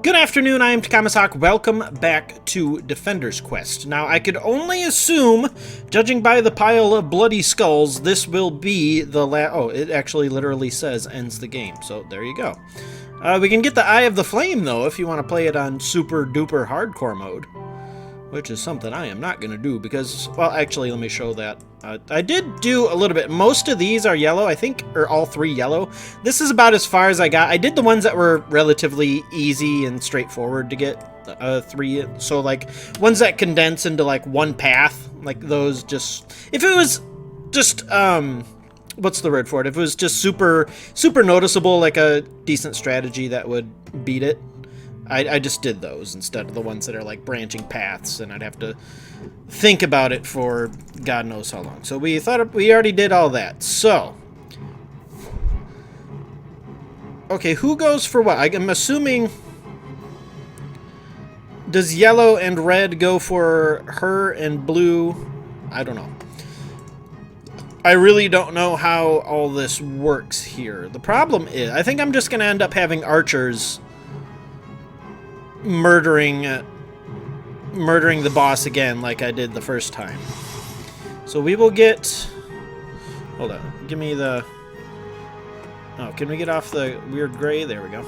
Good afternoon, I am Takamasok. Welcome back to Defender's Quest. Now, I could only assume, judging by the pile of bloody skulls, this will be the oh, it actually literally says ends the game, so there you go. We can get the Eye of the Flame, though, if you want to play it on super duper hardcore mode. Which is something I am not going to do because, well, actually, let me show that. I did do a little bit. Most of these are yellow, I think, or all three yellow. This is about as far as I got. I did the ones that were relatively easy and straightforward to get, three. So, like, ones that condense into, like, one path, like those just... If it was just, what's the word for it? If it was just super noticeable, like a decent strategy that would beat it, I just did those instead of the ones that are like branching paths, and I'd have to think about it for God knows how long. So we thought we already did all that. So, okay, who goes for what? I'm assuming, does yellow and red go for her and blue? I don't know. I really don't know how all this works here. The problem is, I think I'm just going to end up having archers murdering the boss again like I did the first time. So we will get... Hold on. Give me the... Oh, can we get off the weird gray? There we go.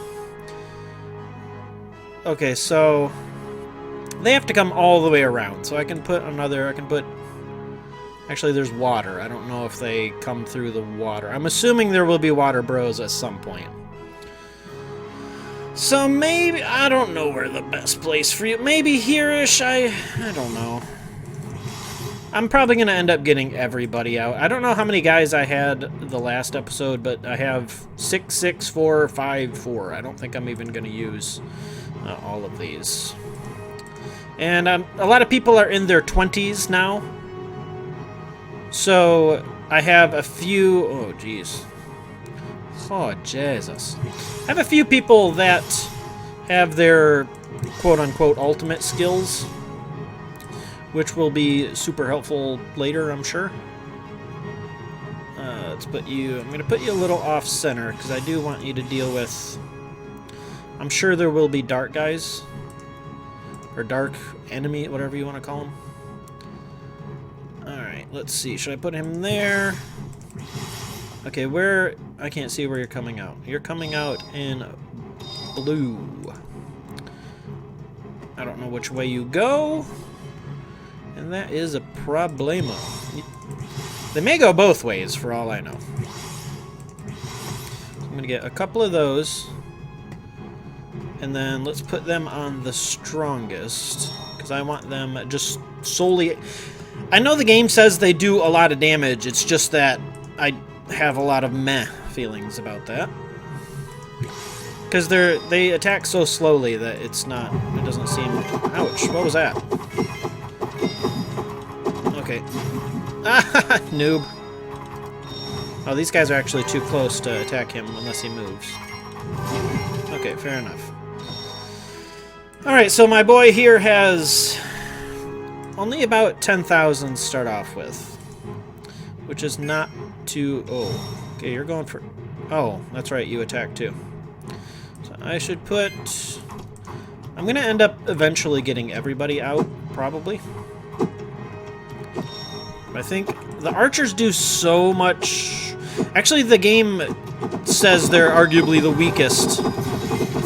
Okay, so... They have to come all the way around. So I can put another... I can put... Actually, there's water. I don't know if they come through the water. I'm assuming there will be water bros at some point. So maybe, I don't know where the best place for you, maybe here-ish, I don't know. I'm probably going to end up getting everybody out. I don't know how many guys I had the last episode, but I have 6, 6, 4, 5, 4. I don't think I'm even going to use all of these. And a lot of people are in their 20s now. So I have a few, oh geez. Oh, Jesus. I have a few people that have their quote-unquote ultimate skills, which will be super helpful later, I'm sure. Let's put you... I'm going to put you a little off-center, because I do want you to deal with... I'm sure there will be dark guys, or dark enemy, whatever you want to call them. Alright, let's see. Should I put him there? Okay, where... I can't see where you're coming out. You're coming out in blue. I don't know which way you go. And that is a problemo. They may go both ways, for all I know. I'm going to get a couple of those. And then let's put them on the strongest. Because I want them just solely... I know the game says they do a lot of damage. It's just that I have a lot of meh feelings about that, because they attack so slowly that it doesn't seem... Ouch, what was that? Okay. Ah, noob. Oh, these guys are actually too close to attack him unless he moves. Okay, fair enough. Alright, so my boy here has only about 10,000 to start off with, which is not too... Oh. Okay, you're going for... Oh, that's right, you attack too. So I should put... I'm going to end up eventually getting everybody out, probably. I think the archers do so much... Actually, the game says they're arguably the weakest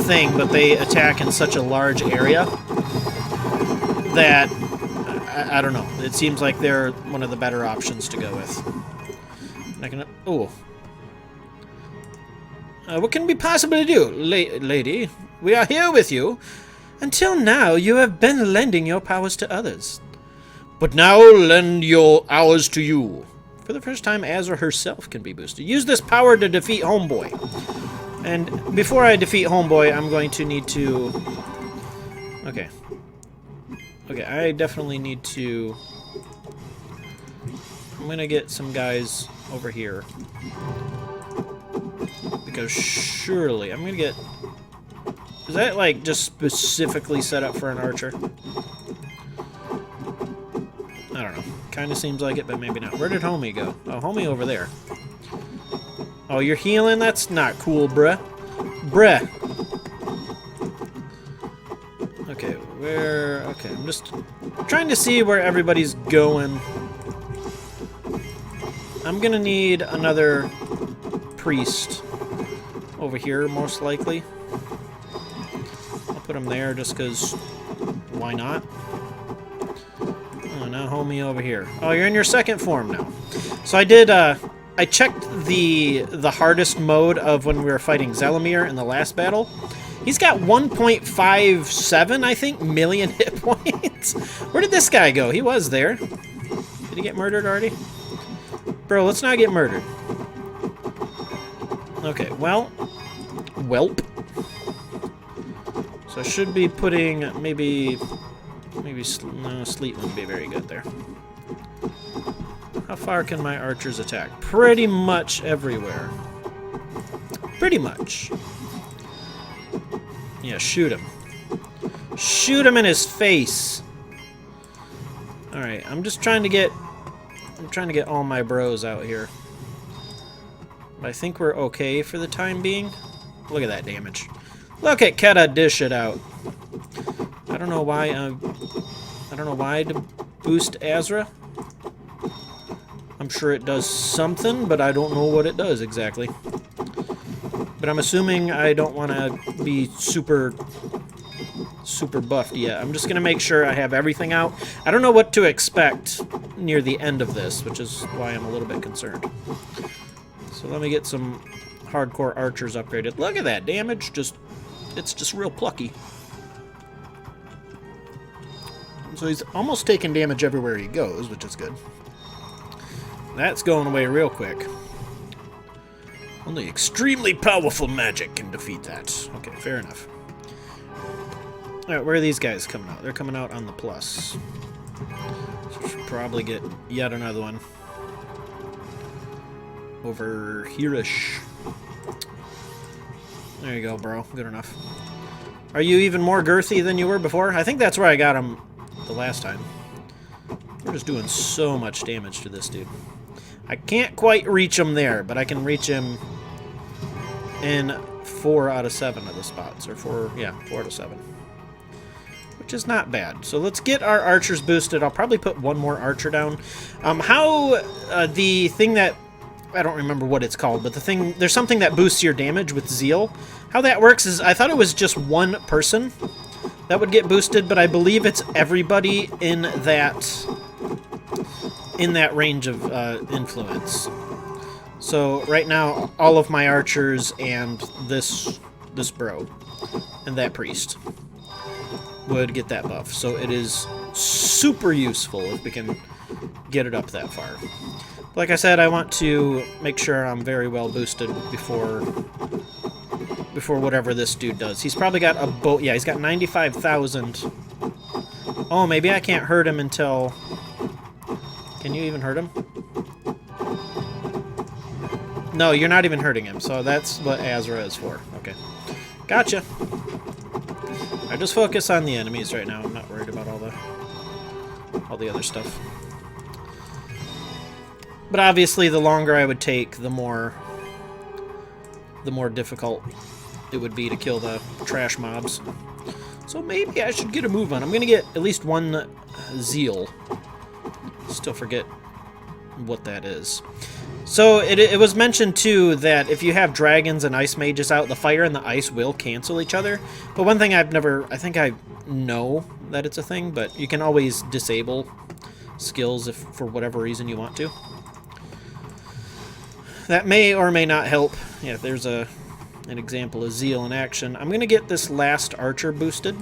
thing, but they attack in such a large area that... I don't know. It seems like they're one of the better options to go with. I can... Oh. What can we possibly do, lady? We are here with you. Until now, you have been lending your powers to others. But now, lend your ours to you. For the first time, Azra herself can be boosted. Use this power to defeat Homeboy. And before I defeat Homeboy, I'm going to need to... Okay. Okay, I definitely need to... I'm going to get some guys over here. Because surely, I'm gonna get... Is that, like, just specifically set up for an archer? I don't know. Kinda seems like it, but maybe not. Where did Homie go? Oh, Homie over there. Oh, you're healing? That's not cool, bruh. Bruh. Okay, where... Okay, I'm just trying to see where everybody's going. I'm gonna need another priest over here, most likely. I'll put him there just because... Why not? Oh, now homie over here. Oh, you're in your second form now. So I did, I checked the hardest mode of when we were fighting Zelemir in the last battle. He's got 1.57, I think, million hit points. Where did this guy go? He was there. Did he get murdered already? Bro, let's not get murdered. Okay, well. Welp. So I should be putting maybe no, Sleet wouldn't be very good there. How far can my archers attack? Pretty much everywhere. Pretty much. Yeah, shoot him. Shoot him in his face. Alright, I'm trying to get all my bros out here. But I think we're okay for the time being. Look at that damage. Look at Keta dish it out. I don't know why to boost Azra. I'm sure it does something, but I don't know what it does exactly. But I'm assuming I don't want to be super buffed yet. I'm just going to make sure I have everything out. I don't know what to expect near the end of this, which is why I'm a little bit concerned. So let me get some hardcore archers upgraded. Look at that damage. It's just real plucky. So he's almost taking damage everywhere he goes, which is good. That's going away real quick. Only extremely powerful magic can defeat that. Okay, fair enough. Alright, where are these guys coming out? They're coming out on the plus. So we should probably get yet another one. Over here-ish. There you go, bro. Good enough. Are you even more girthy than you were before? I think that's where I got him the last time. We're just doing so much damage to this dude. I can't quite reach him there, but I can reach him in 4 out of 7 of the spots. Or 4 out of 7. Which is not bad. So let's get our archers boosted. I'll probably put one more archer down. The thing that... I don't remember what it's called, but there's something that boosts your damage with Zeal. How that works is, I thought it was just one person that would get boosted, but I believe it's everybody in that range of influence. So right now, all of my archers and this bro and that priest would get that buff. So it is super useful if we can get it up that far. Like I said, I want to make sure I'm very well boosted before whatever this dude does. He's probably got a boat. Yeah, he's got 95,000. Oh, maybe I can't hurt him until... Can you even hurt him? No, you're not even hurting him, so that's what Azra is for. Okay. Gotcha. I just focus on the enemies right now. I'm not worried about all the other stuff. But obviously, the longer I would take, the more difficult it would be to kill the trash mobs. So maybe I should get a move on. I'm going to get at least one Zeal. Still forget what that is. So it was mentioned, too, that if you have dragons and ice mages out, the fire and the ice will cancel each other. But one thing I think I know that it's a thing, but you can always disable skills if for whatever reason you want to. That may or may not help. Yeah, there's an example of Zeal in action. I'm going to get this last archer boosted.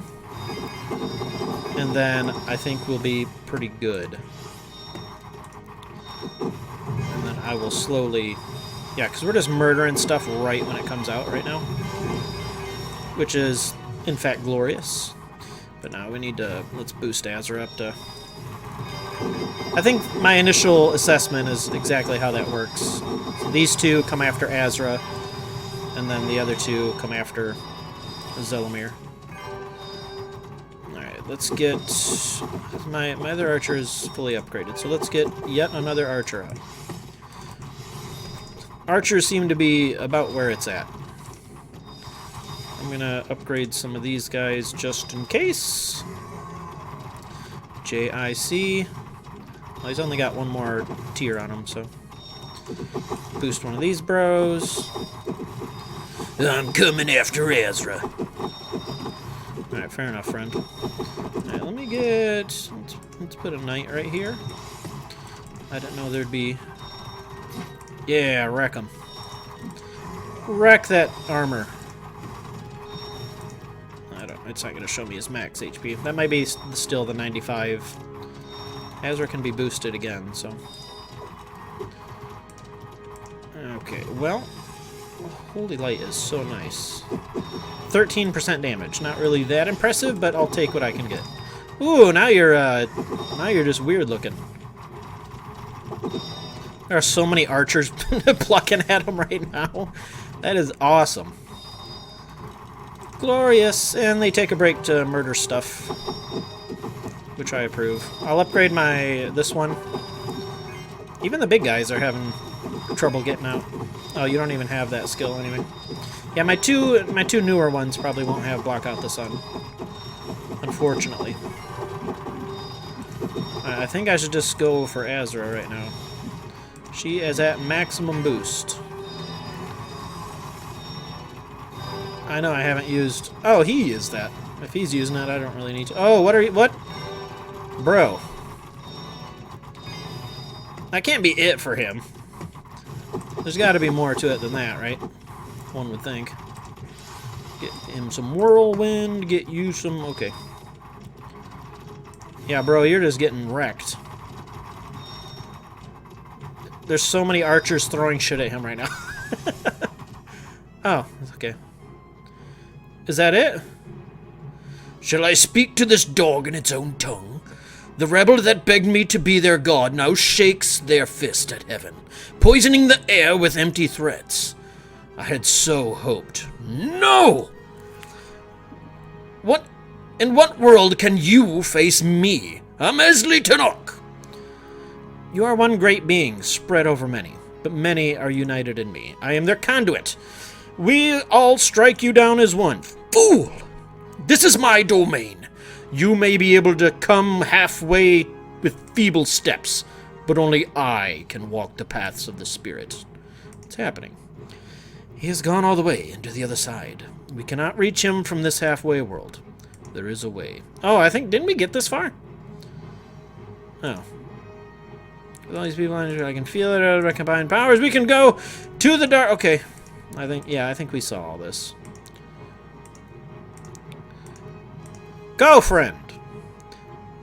And then I think we'll be pretty good. And then I will slowly... Yeah, because we're just murdering stuff right when it comes out right now. Which is, in fact, glorious. But now we need to... Let's boost Azra up to... I think my initial assessment is exactly how that works. So these two come after Azra, and then the other two come after Zelemir. Alright, let's get... My other archer is fully upgraded, so let's get yet another archer out. Archers seem to be about where it's at. I'm gonna upgrade some of these guys just in case. JIC. Well, he's only got one more tier on him, so. Boost one of these bros. I'm coming after Ezra. Alright, fair enough, friend. Alright, let me get... Let's put a knight right here. I didn't know there'd be... Yeah, wreck him. Wreck that armor. It's not going to show me his max HP. That might be still the 95. Ezra can be boosted again, so... Okay, well... Holy Light is so nice. 13% damage. Not really that impressive, but I'll take what I can get. Ooh, now you're just weird looking. There are so many archers plucking at him right now. That is awesome. Glorious. And they take a break to murder stuff, which I approve. I'll upgrade this one. Even the big guys are having trouble getting out. Oh, you don't even have that skill anyway. Yeah, my two newer ones probably won't have block out the sun, unfortunately. I think I should just go for Azra right now. She is at maximum boost. I know I haven't used... Oh, he used that. If he's using it, I don't really need to... Oh, what are you... What? Bro. That can't be it for him. There's got to be more to it than that, right? One would think. Get him some whirlwind, get you some... Okay. Yeah, bro, you're just getting wrecked. There's so many archers throwing shit at him right now. Oh, okay. Is that it? Shall I speak to this dog in its own tongue? The rebel that begged me to be their god now shakes their fist at heaven, poisoning the air with empty threats. I had so hoped. No! What? In what world can you face me? I'm Esli Tanok. You are one great being, spread over many, but many are united in me. I am their conduit. We all strike you down as one. Fool! This is my domain. You may be able to come halfway with feeble steps, but only I can walk the paths of the spirit. What's happening? He has gone all the way into the other side. We cannot reach him from this halfway world. There is a way. Oh, I think, didn't we get this far? Oh. With all these people, I can feel it out of our combined powers. We can go to the dark. Okay. I think we saw all this. Go, friend!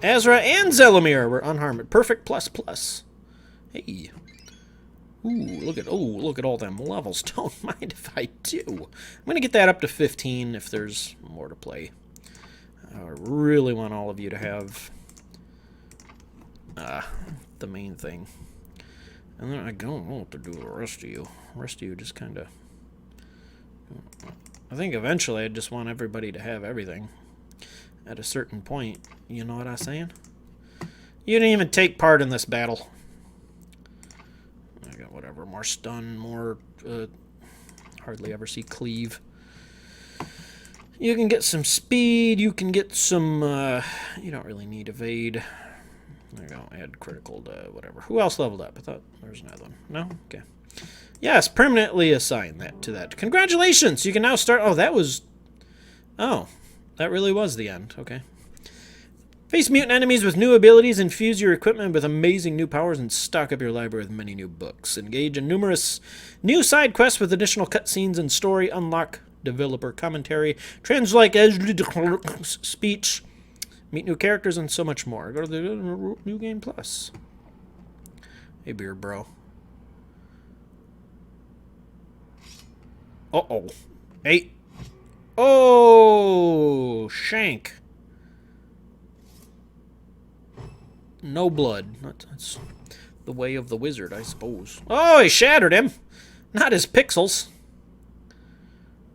Azra and Zelemir were unharmed. Perfect plus plus. Hey. Ooh, look at all them levels. Don't mind if I do. I'm gonna get that up to 15 if there's more to play. I really want all of you to have the main thing. And then I don't know what to do with the rest of you. The rest of you just kind of... I think eventually I just want everybody to have everything. At a certain point, you know what I'm saying? You didn't even take part in this battle. I got whatever, more stun, more... hardly ever see cleave. You can get some speed, you can get some... you don't really need evade. There you go, add critical to whatever. Who else leveled up? I thought there was another one. No? Okay. Yes, permanently assign that to that. Congratulations! You can now start... Oh, that was... Oh, that really was the end. Okay. Face mutant enemies with new abilities, infuse your equipment with amazing new powers, and stock up your library with many new books. Engage in numerous new side quests with additional cutscenes and story. Unlock developer commentary. Translate speech. Meet new characters and so much more. Go to the New Game Plus. Hey, beard bro. Uh-oh. Hey. Oh, Shank. No blood. That's the way of the wizard, I suppose. Oh, he shattered him. Not his pixels.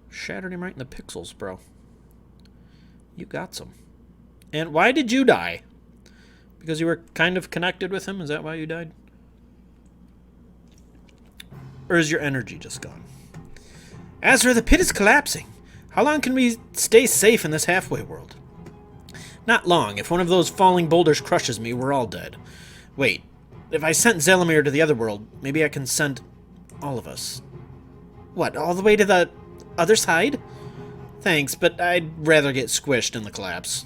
Shattered him right in the pixels, bro. You got some. And why did you die? Because you were kind of connected with him? Is that why you died? Or is your energy just gone? Azra, the pit is collapsing. How long can we stay safe in this halfway world? Not long. If one of those falling boulders crushes me, we're all dead. Wait, if I sent Zelimir to the other world, maybe I can send all of us. What, all the way to the other side? Thanks, but I'd rather get squished in the collapse.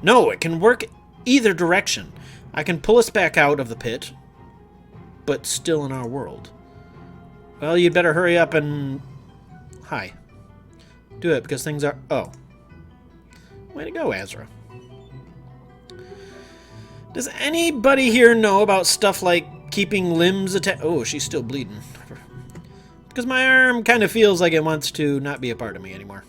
No, it can work either direction. I can pull us back out of the pit, but still in our world. Well, you'd better hurry up and... Hi. Do it, because things are... Oh. Way to go, Azra. Does anybody here know about stuff like keeping limbs attached? Oh, she's still bleeding. Because my arm kind of feels like it wants to not be a part of me anymore.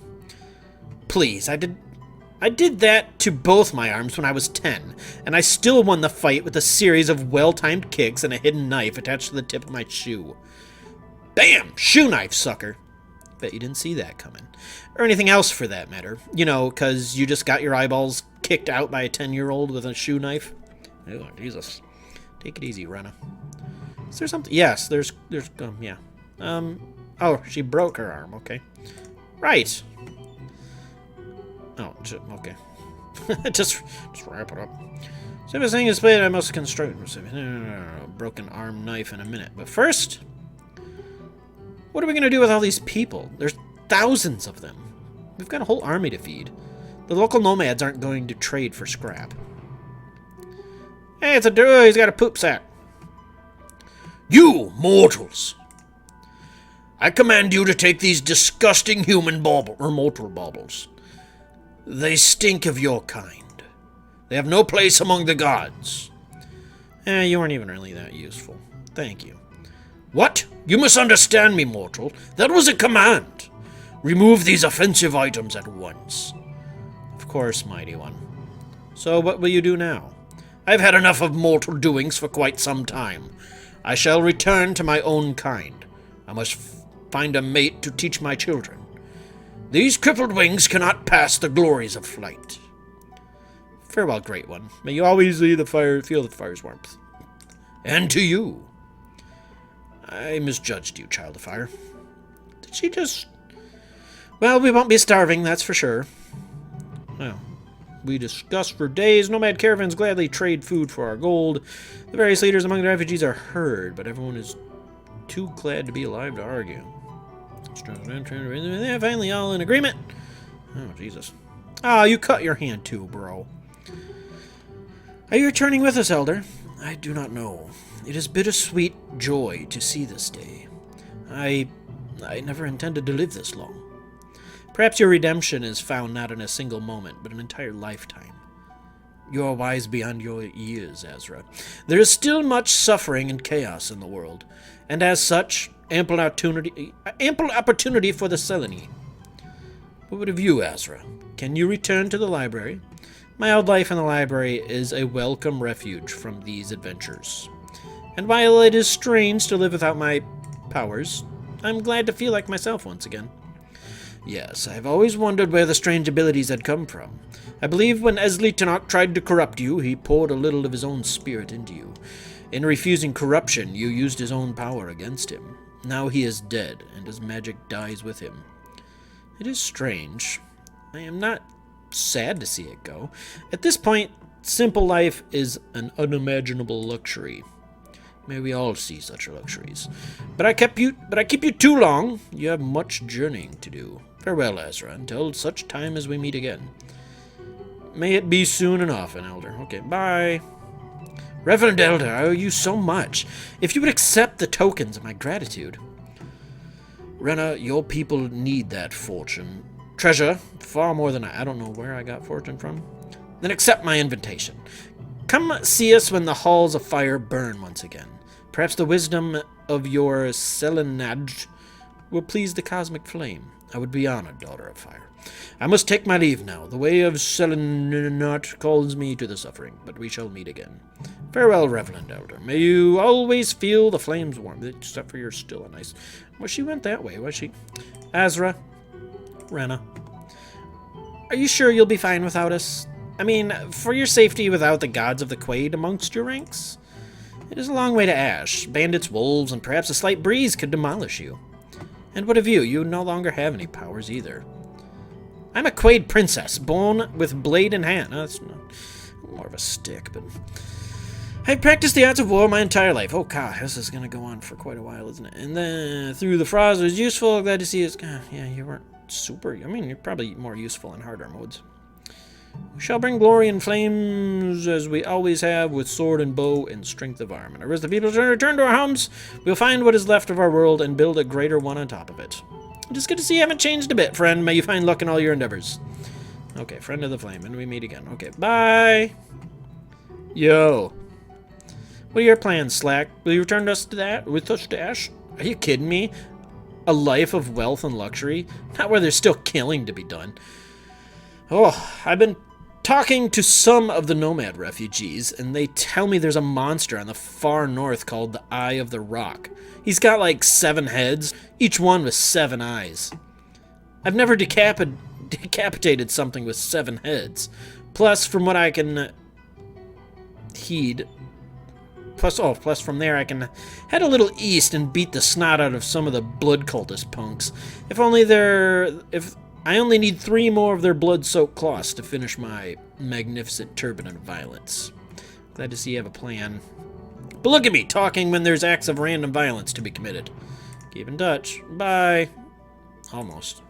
Please, I did that to both my arms when I was 10, and I still won the fight with a series of well-timed kicks and a hidden knife attached to the tip of my shoe. Bam! Shoe knife, sucker! Bet you didn't see that coming. Or anything else for that matter. You know, because you just got your eyeballs kicked out by a 10-year-old with a shoe knife. Oh, Jesus. Take it easy, Rena. Is there something? Yes, there's, yeah. Oh, she broke her arm, okay. Right. Oh, okay. just wrap it up. So this thing is played, I must construct a broken arm knife in a minute. But first, what are we going to do with all these people? There's thousands of them. We've got a whole army to feed. The local nomads aren't going to trade for scrap. Hey, it's a dude. He's got a poop sack. You mortals! I command you to take these disgusting human mortal baubles. They stink of your kind. They have no place among the gods. You weren't even really that useful. Thank you. What? You misunderstand me, mortal. That was a command. Remove these offensive items at once. Of course, mighty one. So what will you do now? I've had enough of mortal doings for quite some time. I shall return to my own kind. I must find a mate to teach my children. These crippled wings cannot pass the glories of flight. Farewell, great one. May you always feel the fire's warmth. And to you. I misjudged you, child of fire. Did she just... Well, we won't be starving, that's for sure. Well, we discussed for days. Nomad caravans gladly trade food for our gold. The various leaders among the refugees are heard, but everyone is too glad to be alive to argue. They're finally all in agreement. Oh, Jesus. Oh, you cut your hand too, bro. Are you returning with us, Elder? I do not know. It is bittersweet joy to see this day. I never intended to live this long. Perhaps your redemption is found not in a single moment, but an entire lifetime. You are wise beyond your years, Azra. There is still much suffering and chaos in the world, and as such, ample opportunity for the Selene. What of you, Azra? Can you return to the library? My old life in the library is a welcome refuge from these adventures. And while it is strange to live without my powers, I'm glad to feel like myself once again. Yes, I've always wondered where the strange abilities had come from. I believe when Esli Tanakh tried to corrupt you, he poured a little of his own spirit into you. In refusing corruption, you used his own power against him. Now he is dead, and his magic dies with him. It is strange. I am not sad to see it go. At this point, simple life is an unimaginable luxury. May we all see such luxuries. But I keep you too long. You have much journeying to do. Farewell, Azra, until such time as we meet again. May it be soon and often, Elder. Okay, bye. Reverend Elder, I owe you so much. If you would accept the tokens of my gratitude. Rena, your people need that fortune. Treasure, far more than I don't know where I got fortune from. Then accept my invitation. Come see us when the halls of fire burn once again. Perhaps the wisdom of your Selenad will please the cosmic flame. I would be honored, daughter of fire. I must take my leave now. The way of Selenat calls me to the suffering, but we shall meet again. Farewell, Reverend Elder. May you always feel the flames warm, except for you're still a nice... Well, she went that way, was she? Azra. Rena. Are you sure you'll be fine without us? I mean, for your safety without the gods of the Quaid amongst your ranks? It is a long way to Ash. Bandits, wolves, and perhaps a slight breeze could demolish you. And what of you? You no longer have any powers either. I'm a Quaid princess, born with blade in hand. No, that's not, more of a stick, but... I've practiced the arts of war my entire life. Oh, God, this is going to go on for quite a while, isn't it? And then through the frost was useful. Glad to see you. Yeah, you weren't super... I mean, you're probably more useful in harder modes. We shall bring glory and flames as we always have, with sword and bow and strength of arm. And as the people return to our homes, we'll find what is left of our world and build a greater one on top of it. Just good to see you haven't changed a bit, friend. May you find luck in all your endeavors. Okay, friend of the flame, and we meet again. Okay, bye. Yo. What are your plans, Slack? Will you return us to that with us to Ash? Are you kidding me? A life of wealth and luxury? Not where there's still killing to be done. Oh, I've been talking to some of the nomad refugees, and they tell me there's a monster on the far north called the Eye of the Rock. He's got like 7 heads, each one with 7 eyes. I've never decapitated something with 7 heads. Plus, from what I can Plus from there I can head a little east and beat the snot out of some of the blood cultist punks. If I only need 3 more of their blood-soaked cloths to finish my magnificent turban of violence. Glad to see you have a plan. But look at me, talking when there's acts of random violence to be committed. Keep in touch. Bye. Almost.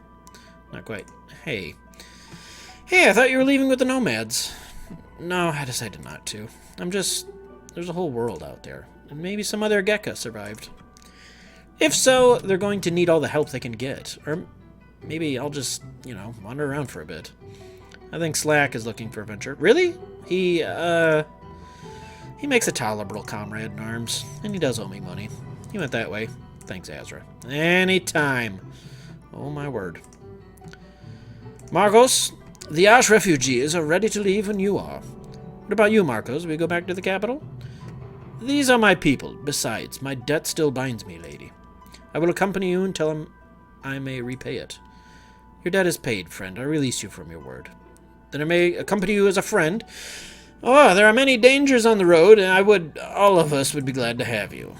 Not quite. Hey. Hey, I thought you were leaving with the nomads. No, I decided not to. There's a whole world out there. And maybe some other Gekka survived. If so, they're going to need all the help they can get. Or maybe I'll just, wander around for a bit. I think Slack is looking for adventure. Really? He makes a tolerable comrade in arms. And he does owe me money. He went that way. Thanks, Azra. Anytime. Oh, my word. Marcos, the Ash refugees are ready to leave when you are. What about you, Marcos? Will we go back to the capital? These are my people. Besides, my debt still binds me, lady. I will accompany you until I may repay it. Your debt is paid, friend. I release you from your word. Then I may accompany you as a friend. Oh, there are many dangers on the road, and all of us would be glad to have you.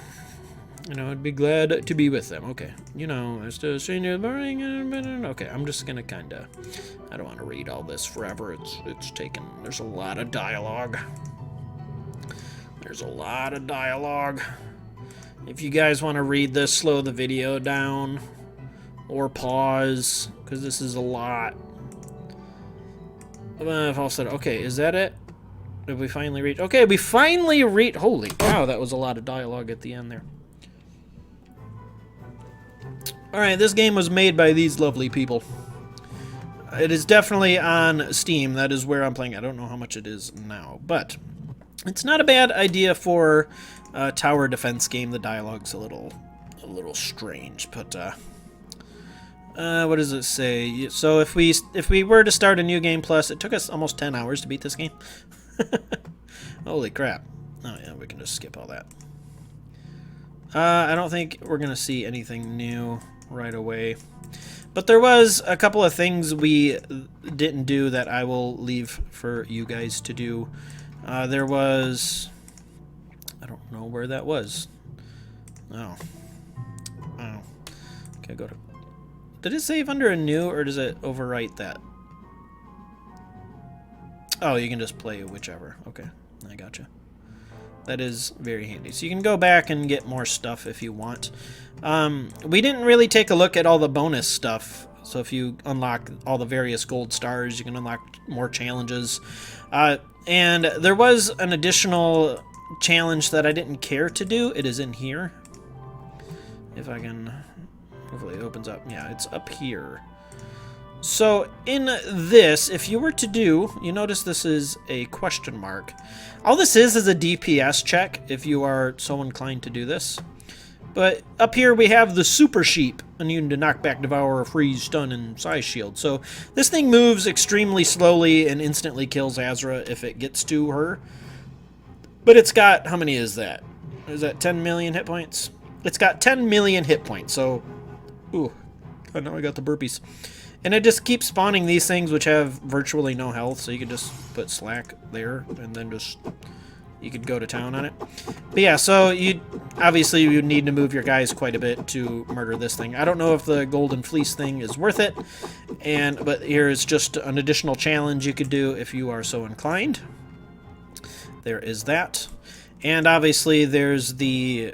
I'd be glad to be with them. Okay. As to senior learning. Okay, I'm just gonna kinda... I don't want to read all this forever. It's taken... There's a lot of dialogue. There's a lot of dialogue. If you guys want to read this, slow the video down. Or pause, because this is a lot. I've all said... Okay, is that it? Did we finally reach... Okay, we finally reached... Holy cow, that was a lot of dialogue at the end there. Alright, this game was made by these lovely people. It is definitely on Steam. That is where I'm playing. I don't know how much it is now, but it's not a bad idea for a tower defense game. The dialogue's a little strange, but what does it say? So if we were to start a new game plus, it took us almost 10 hours to beat this game. Holy crap. Oh yeah, we can just skip all that. I don't think we're gonna see anything new right away. But there was a couple of things we didn't do that I will leave for you guys to do. There was... I don't know where that was. Oh. Okay, go to... Did it save under a new, or does it overwrite that? Oh, you can just play whichever. Okay, I gotcha. That is very handy. So you can go back and get more stuff if you want. We didn't really take a look at all the bonus stuff. So if you unlock all the various gold stars, you can unlock more challenges. And there was an additional challenge that I didn't care to do. It is in here. If I can... Hopefully it opens up. Yeah, it's up here. So in this, if you were to do, you notice this is a question mark. All this is a DPS check, if you are so inclined to do this. But up here we have the Super Sheep, immune to knockback, devour, freeze, stun, and size shield. So this thing moves extremely slowly and instantly kills Azra if it gets to her. But it's got, how many is that? Is that 10 million hit points? It's got 10 million hit points, so... Ooh, God, now I got the burpees. And it just keeps spawning these things which have virtually no health, so you can just put Slack there and then just you could go to town on it. But yeah, so you obviously you need to move your guys quite a bit to murder this thing. I don't know if the Golden Fleece thing is worth it, but here's just an additional challenge you could do if you are so inclined. There is that. And obviously there's the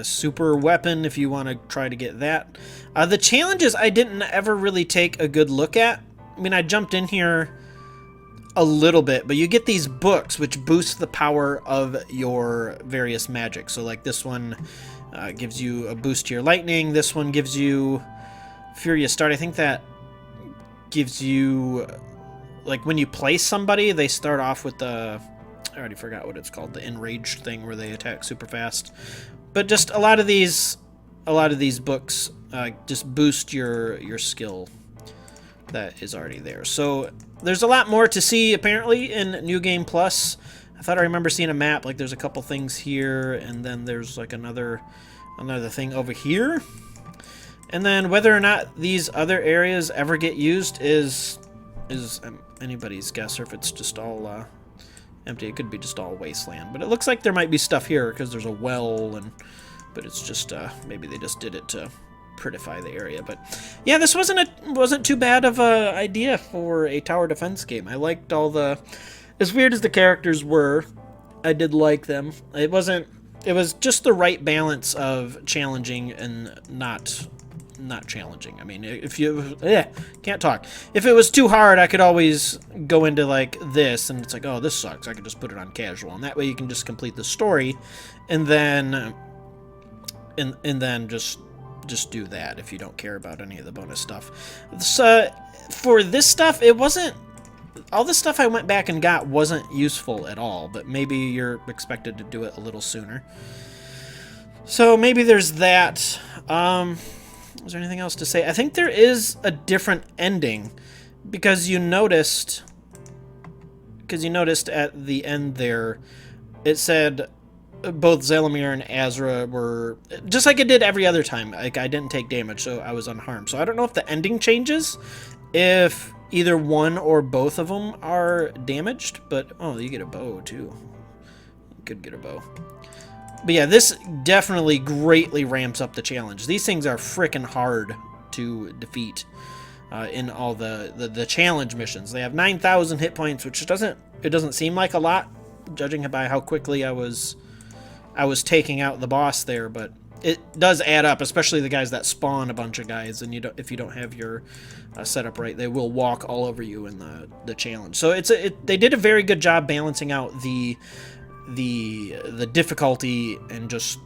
super weapon if you want to try to get that. The challenges I didn't ever really take a good look at. I mean, I jumped in here a little bit, but you get these books which boost the power of your various magic. So like this one gives you a boost to your lightning. This one gives you Furious Start. I think that gives you, like when you place somebody, they start off with the, I already forgot what it's called, the enraged thing where they attack super fast. But just a lot of these books just boost your skill that is already there. So there's a lot more to see apparently in New Game Plus. I thought I remember seeing a map, like there's a couple things here, and then there's like another thing over here. And then whether or not these other areas ever get used is anybody's guess, or if it's just all empty. It could be just all wasteland, but it looks like there might be stuff here because there's a well, but it's just maybe they just did it to prettify the area. But yeah, this wasn't too bad of a idea for a tower defense game. I liked all the, as weird as the characters were, I did like them. It was just the right balance of challenging and not challenging. I mean, if you can't talk. If it was too hard, I could always go into like this, and it's like, oh, this sucks. I could just put it on casual, and that way you can just complete the story, and then just do that if you don't care about any of the bonus stuff. So for this stuff, it wasn't, all the stuff I went back and got wasn't useful at all, but maybe you're expected to do it a little sooner. So maybe there's that. Is there anything else to say? I think there is a different ending because you noticed at the end there, it said both Zelamir and Azra were, just like it did every other time, like I didn't take damage, so I was unharmed. So I don't know if the ending changes, if either one or both of them are damaged, but oh, you get a bow too. You could get a bow. But yeah, this definitely greatly ramps up the challenge. These things are freaking hard to defeat in all the challenge missions. They have 9,000 hit points, which doesn't seem like a lot, judging by how quickly I was taking out the boss there, but it does add up, especially the guys that spawn a bunch of guys, and if you don't have your setup right, they will walk all over you in the challenge. So they did a very good job balancing out the difficulty and just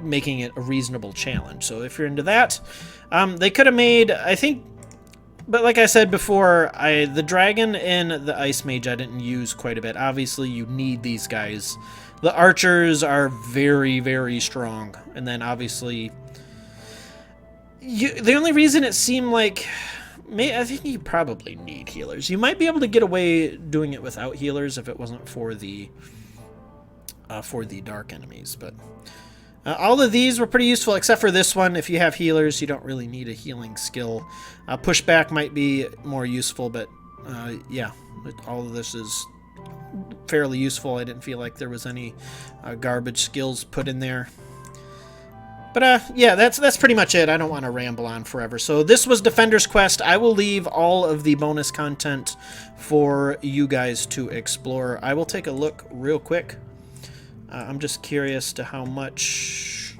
making it a reasonable challenge. So if you're into that, they could have made, I think, but like I said before, the dragon and the ice mage I didn't use quite a bit. Obviously, you need these guys. The archers are very, very strong, and then obviously, the only reason it seemed like, I think you probably need healers. You might be able to get away doing it without healers if it wasn't for the dark enemies, but all of these were pretty useful except for this one. If you have healers, you don't really need a healing skill. Pushback might be more useful, but yeah, all of this is fairly useful. I didn't feel like there was any garbage skills put in there. But yeah, that's pretty much it. I don't want to ramble on forever. So this was Defender's Quest. I will leave all of the bonus content for you guys to explore. I will take a look real quick. I'm just curious to how much...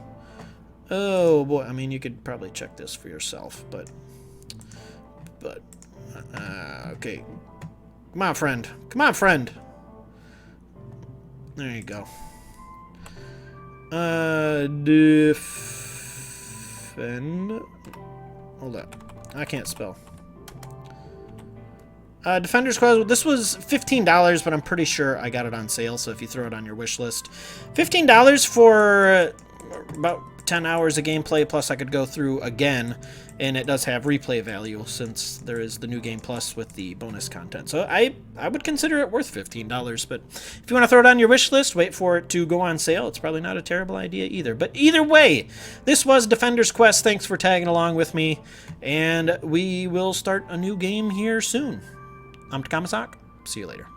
Oh, boy. I mean, you could probably check this for yourself, but okay. Come on, friend. Come on, friend. There you go. Defend... Hold up. I can't spell. Defender's Quest, this was $15, but I'm pretty sure I got it on sale, so if you throw it on your wish list. $15 for about 10 hours of gameplay, plus I could go through again, and it does have replay value since there is the New Game Plus with the bonus content. So I would consider it worth $15, but if you want to throw it on your wish list, wait for it to go on sale. It's probably not a terrible idea either. But either way, this was Defender's Quest. Thanks for tagging along with me, and we will start a new game here soon. I'm Takamasak. See you later.